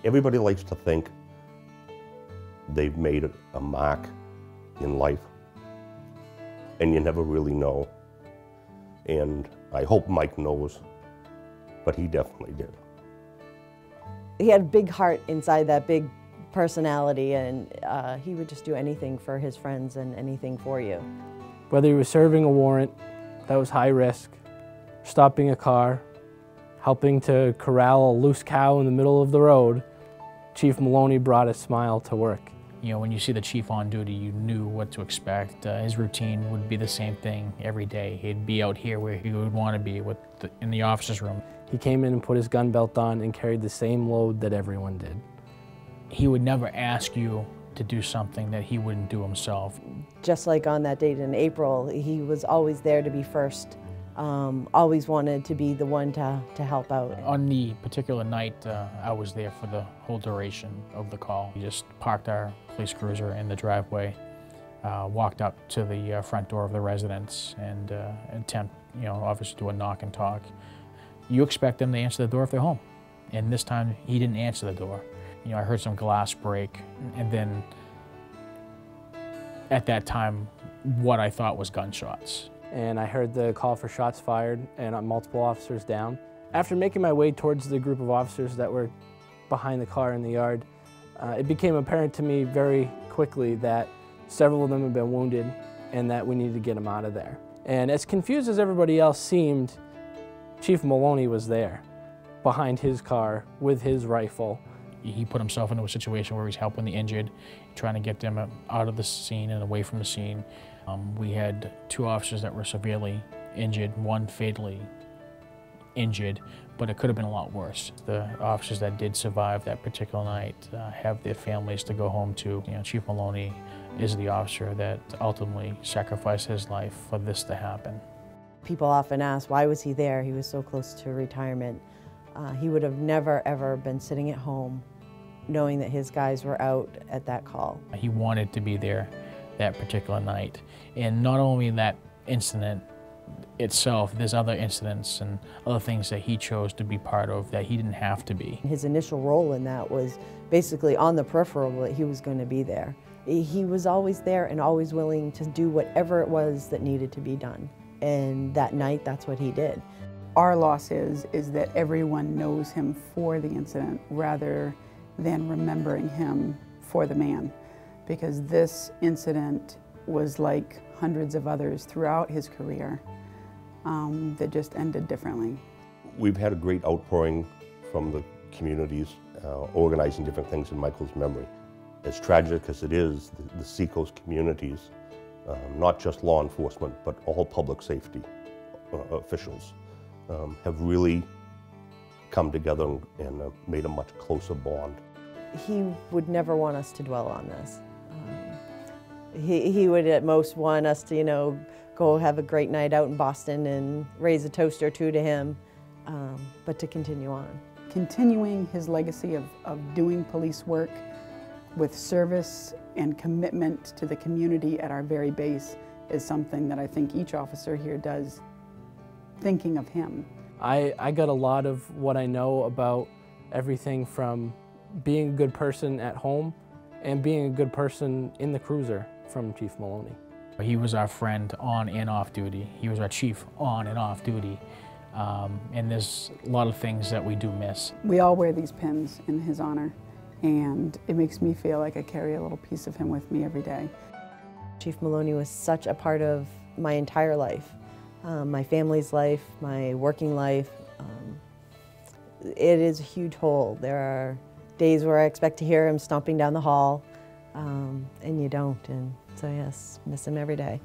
Everybody likes to think they've made a mark in life, and you never really know. And I hope Mike knows, but he definitely did. He had a big heart inside that big personality, and he would just do anything for his friends and anything for you. Whether he was serving a warrant that was high risk, stopping a car, helping to corral a loose cow in the middle of the road, Chief Maloney brought a smile to work. You know, when you see the chief on duty, you knew what to expect. His routine would be the same thing every day. He'd be out here where he would want to be in the officer's room. He came in and put his gun belt on and carried the same load that everyone did. He would never ask you to do something that he wouldn't do himself. Just like on that date in April, he was always there to be first. Always wanted to be the one to help out. On the particular night, I was there for the whole duration of the call. We just parked our police cruiser in the driveway, walked up to the front door of the residence and obviously do a knock and talk. You expect them to answer the door if they're home. And this time, he didn't answer the door. You know, I heard some glass break, and then at that time, what I thought was gunshots. And I heard the call for shots fired and multiple officers down. After making my way towards the group of officers that were behind the car in the yard, it became apparent to me very quickly that several of them had been wounded and that we needed to get them out of there. And as confused as everybody else seemed, Chief Maloney was there, behind his car with his rifle. He put himself into a situation where he's helping the injured, trying to get them out of the scene and away from the scene. We had 2 officers that were severely injured, 1 fatally injured, but it could have been a lot worse. The officers that did survive that particular night have their families to go home to. You know, Chief Maloney is the officer that ultimately sacrificed his life for this to happen. People often ask, why was he there? He was so close to retirement. He would have never, ever been sitting at home knowing that his guys were out at that call. He wanted to be there that particular night. And not only that incident itself, there's other incidents and other things that he chose to be part of that he didn't have to be. His initial role in that was basically on the peripheral, that he was going to be there. He was always there and always willing to do whatever it was that needed to be done. And that night, that's what he did. Our loss is that everyone knows him for the incident rather than remembering him for the man. Because this incident was like hundreds of others throughout his career that just ended differently. We've had a great outpouring from the communities organizing different things in Michael's memory. As tragic as it is, the Seacoast communities, not just law enforcement, but all public safety officials, have really come together and made a much closer bond. He would never want us to dwell on this. He would at most want us to, go have a great night out in Boston and raise a toast or 2 to him, but to continue on. Continuing his legacy of doing police work with service and commitment to the community at our very base is something that I think each officer here does, thinking of him. I got a lot of what I know about everything from being a good person at home and being a good person in the cruiser from Chief Maloney. He was our friend on and off duty. He was our chief on and off duty. And there's a lot of things that we do miss. We all wear these pins in his honor, and it makes me feel like I carry a little piece of him with me every day. Chief Maloney was such a part of my entire life, my family's life, my working life. It is a huge hole. There are days where I expect to hear him stomping down the hall, and you don't. And so yes, miss him every day.